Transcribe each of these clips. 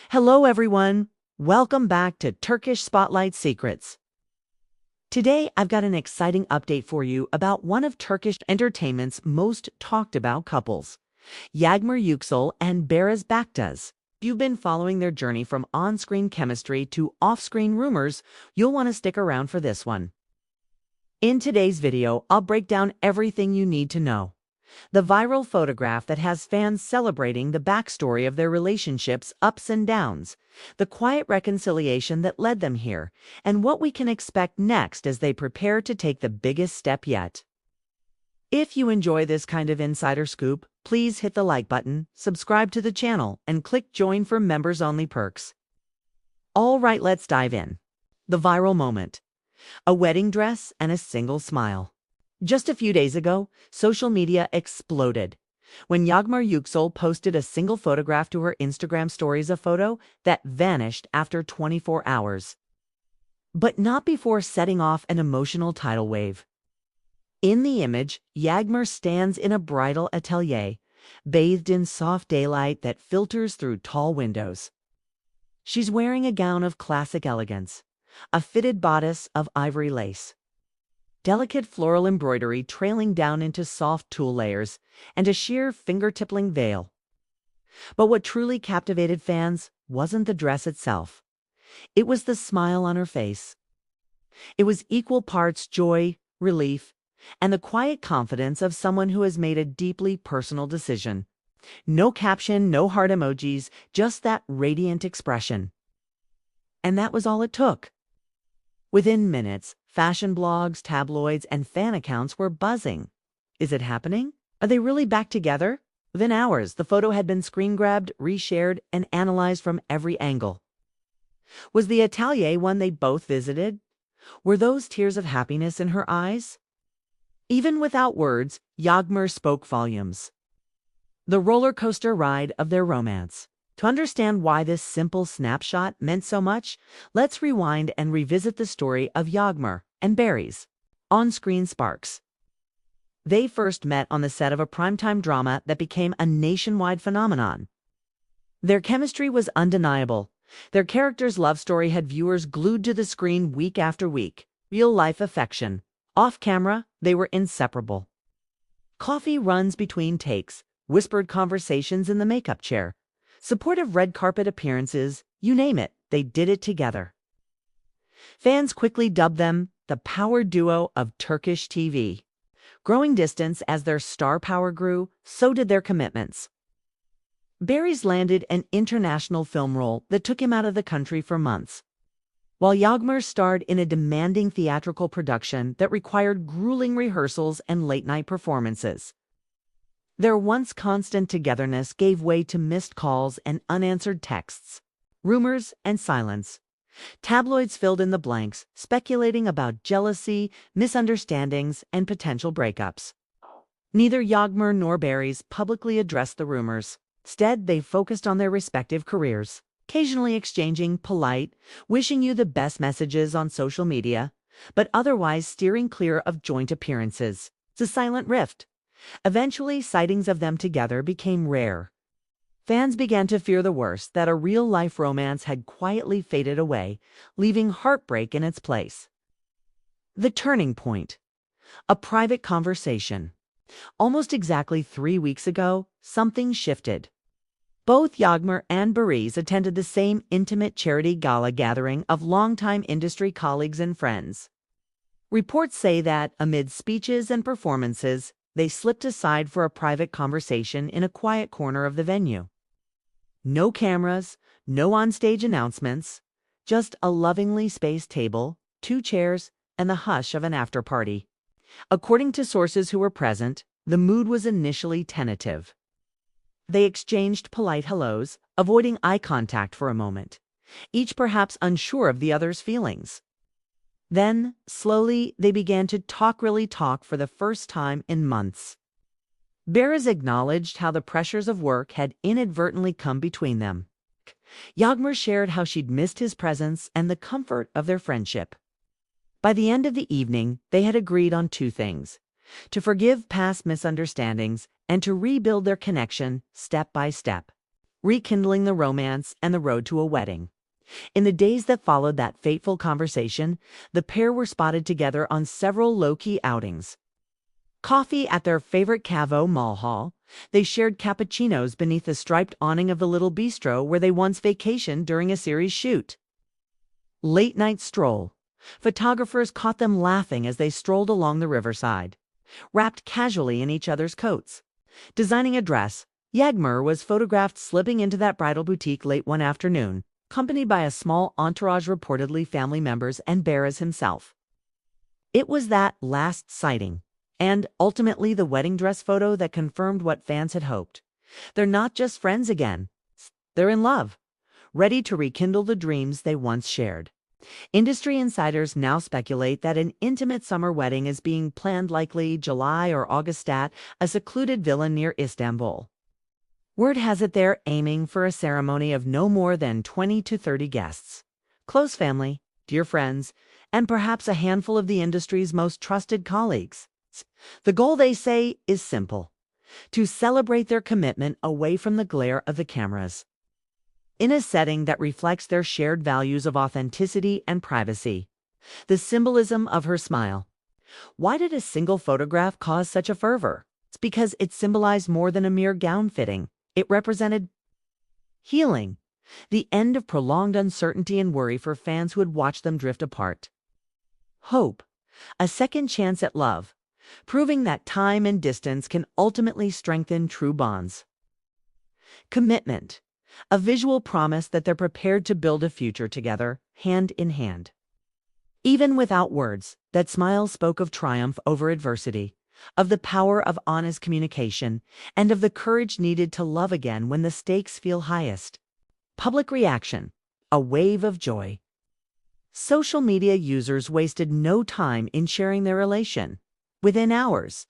Hello everyone! Welcome back to Turkish Spotlight Secrets. Today I've got an exciting update for you about one of Turkish entertainment's most talked about couples, Yağmur Yüksel and Barış Baktaş. If you've been following their journey from on-screen chemistry to off-screen rumors, you'll want to stick around for this one. In today's video, I'll break down everything you need to know. The viral photograph that has fans celebrating the backstory of their relationship's ups and downs, the quiet reconciliation that led them here, and what we can expect next as they prepare to take the biggest step yet. If you enjoy this kind of insider scoop, please hit the like button, subscribe to the channel, and click join for members-only perks. All right, let's dive in. The viral moment. A wedding dress and a single smile. Just a few days ago, social media exploded when Yağmur Yüksel posted a single photograph to her Instagram stories, a photo that vanished after 24 hours. But not before setting off an emotional tidal wave. In the image, Yağmur stands in a bridal atelier, bathed in soft daylight that filters through tall windows. She's wearing a gown of classic elegance, a fitted bodice of ivory lace, delicate floral embroidery trailing down into soft tulle layers, and a sheer finger-tickling veil. But what truly captivated fans wasn't the dress itself. It was the smile on her face. It was equal parts joy, relief, and the quiet confidence of someone who has made a deeply personal decision. No caption, no heart emojis, just that radiant expression. And that was all it took. Within minutes, fashion blogs, tabloids, and fan accounts were buzzing. Is it happening? Are they really back together? Within hours, the photo had been screen-grabbed, reshared, and analyzed from every angle. Was the atelier one they both visited? Were those tears of happiness in her eyes? Even without words, Yağmur spoke volumes. The roller coaster ride of their romance. To understand why this simple snapshot meant so much, let's rewind and revisit the story of Yağmur and Barış. On-screen sparks. They first met on the set of a primetime drama that became a nationwide phenomenon. Their chemistry was undeniable. Their characters' love story had viewers glued to the screen week after week. Real-life affection. Off-camera, they were inseparable. Coffee runs between takes, whispered conversations in the makeup chair, supportive red carpet appearances, you name it, they did it together. Fans quickly dubbed them the power duo of Turkish TV. Growing distance as their star power grew, so did their commitments. Barış landed an international film role that took him out of the country for months, while Yağmur starred in a demanding theatrical production that required grueling rehearsals and late-night performances. Their once constant togetherness gave way to missed calls and unanswered texts, rumors and silence. Tabloids filled in the blanks, speculating about jealousy, misunderstandings, and potential breakups. Neither Yağmur nor Barış publicly addressed the rumors. Instead, they focused on their respective careers, occasionally exchanging polite, wishing you the best messages on social media, but otherwise steering clear of joint appearances. It's a silent rift. Eventually, sightings of them together became rare. Fans began to fear the worst, that a real-life romance had quietly faded away, leaving heartbreak in its place. The turning point. A private conversation. Almost exactly 3 weeks ago, something shifted. Both Yağmur and Barış attended the same intimate charity gala gathering of longtime industry colleagues and friends. Reports say that, amid speeches and performances, they slipped aside for a private conversation in a quiet corner of the venue. No cameras, no onstage announcements, just a lovingly spaced table, 2 chairs, and the hush of an after-party. According to sources who were present, the mood was initially tentative. They exchanged polite hellos, avoiding eye contact for a moment, each perhaps unsure of the other's feelings. Then, slowly, they began to really talk for the first time in months. Barış acknowledged how the pressures of work had inadvertently come between them. Yağmur shared how she'd missed his presence and the comfort of their friendship. By the end of the evening, they had agreed on 2 things: to forgive past misunderstandings and to rebuild their connection step by step. rekindling the romance and the road to a wedding. In the days that followed that fateful conversation, the pair were spotted together on several low-key outings. Coffee at their favorite Cavo Mall Hall. They shared cappuccinos beneath the striped awning of the little bistro where they once vacationed during a series shoot. Late-night stroll. Photographers caught them laughing as they strolled along the riverside, wrapped casually in each other's coats. Designing a dress, Yağmur was photographed slipping into that bridal boutique late one afternoon, accompanied by a small entourage, reportedly family members and Barış himself. It was that last sighting, and ultimately the wedding dress photo, that confirmed what fans had hoped. They're not just friends again. They're in love, ready to rekindle the dreams they once shared. Industry insiders now speculate that an intimate summer wedding is being planned, likely July or August, at a secluded villa near Istanbul. Word has it they're aiming for a ceremony of no more than 20 to 30 guests. Close family, dear friends, and perhaps a handful of the industry's most trusted colleagues. The goal, they say, is simple: to celebrate their commitment away from the glare of the cameras, in a setting that reflects their shared values of authenticity and privacy. The symbolism of her smile. Why did a single photograph cause such a fervor? It's because it symbolized more than a mere gown fitting. It represented healing, the end of prolonged uncertainty and worry for fans who had watched them drift apart. Hope, a second chance at love, proving that time and distance can ultimately strengthen true bonds. Commitment, a visual promise that they're prepared to build a future together, hand in hand. Even without words, that smile spoke of triumph over adversity, of the power of honest communication, and of the courage needed to love again when the stakes feel highest. Public reaction, a wave of joy. Social media users wasted no time in sharing their elation. Within hours,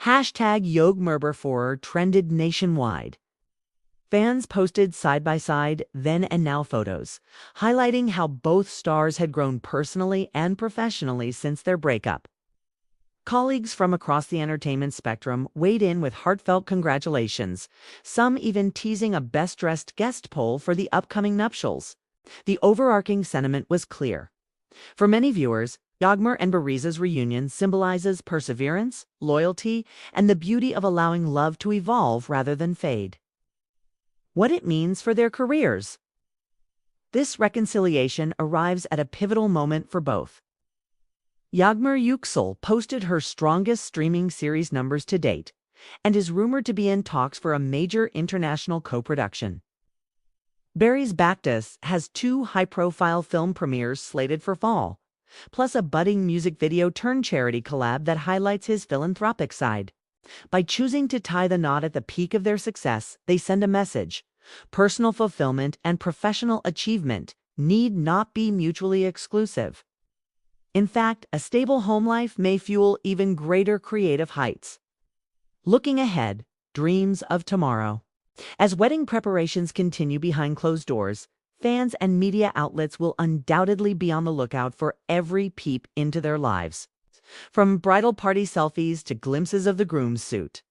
hashtag #YağmurForher trended nationwide. Fans posted side-by-side then and now photos, highlighting how both stars had grown personally and professionally since their breakup. Colleagues from across the entertainment spectrum weighed in with heartfelt congratulations, some even teasing a best-dressed guest poll for the upcoming nuptials. The overarching sentiment was clear. For many viewers, Yağmur and Barış's reunion symbolizes perseverance, loyalty, and the beauty of allowing love to evolve rather than fade. What it means for their careers. This reconciliation arrives at a pivotal moment for both. Yağmur Yüksel posted her strongest streaming series numbers to date and is rumored to be in talks for a major international co-production. Barış Baktaş has 2 high-profile film premieres slated for fall, plus a budding music video turned charity collab that highlights his philanthropic side. By choosing to tie the knot at the peak of their success, they send a message: personal fulfillment and professional achievement need not be mutually exclusive. In fact, a stable home life may fuel even greater creative heights. Looking ahead, dreams of tomorrow. As wedding preparations continue behind closed doors, fans and media outlets will undoubtedly be on the lookout for every peep into their lives, from bridal party selfies to glimpses of the groom's suit.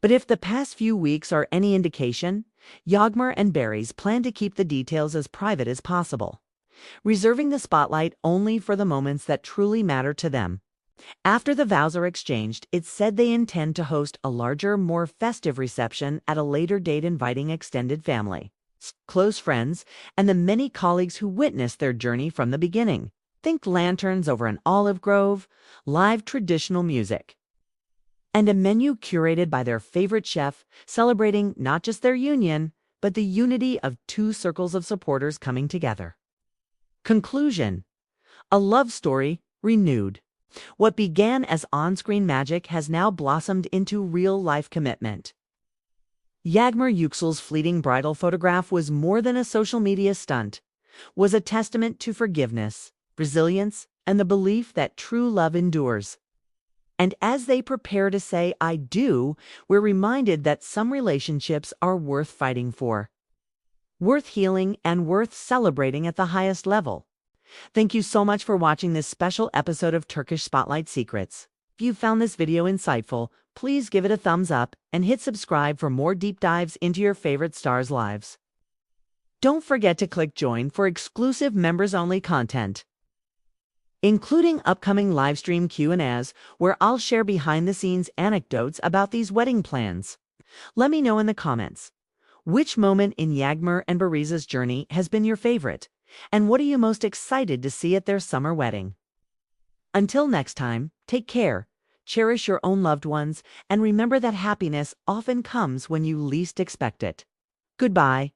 But if the past few weeks are any indication, Yağmur and Barış plan to keep the details as private as possible, reserving the spotlight only for the moments that truly matter to them. After the vows are exchanged, it's said they intend to host a larger, more festive reception at a later date, inviting extended family, close friends, and the many colleagues who witnessed their journey from the beginning. Think lanterns over an olive grove, live traditional music, and a menu curated by their favorite chef, celebrating not just their union, but the unity of 2 circles of supporters coming together. Conclusion: a love story renewed. What began as on-screen magic has now blossomed into real-life commitment. Yağmur Yüksel's fleeting bridal photograph was more than a social media stunt, was a testament to forgiveness, resilience, and the belief that true love endures. And as they prepare to say "I do," we're reminded that some relationships are worth fighting for, worth healing, and worth celebrating at the highest level. Thank you so much for watching this special episode of Turkish Spotlight Secrets. If you found this video insightful, please give it a thumbs up and hit subscribe for more deep dives into your favorite stars' lives. Don't forget to click join for exclusive members-only content, including upcoming livestream Q&As where I'll share behind-the-scenes anecdotes about these wedding plans. Let me know in the comments, which moment in Yağmur and Barış's journey has been your favorite, and what are you most excited to see at their summer wedding? Until next time, take care, cherish your own loved ones, and remember that happiness often comes when you least expect it. Goodbye.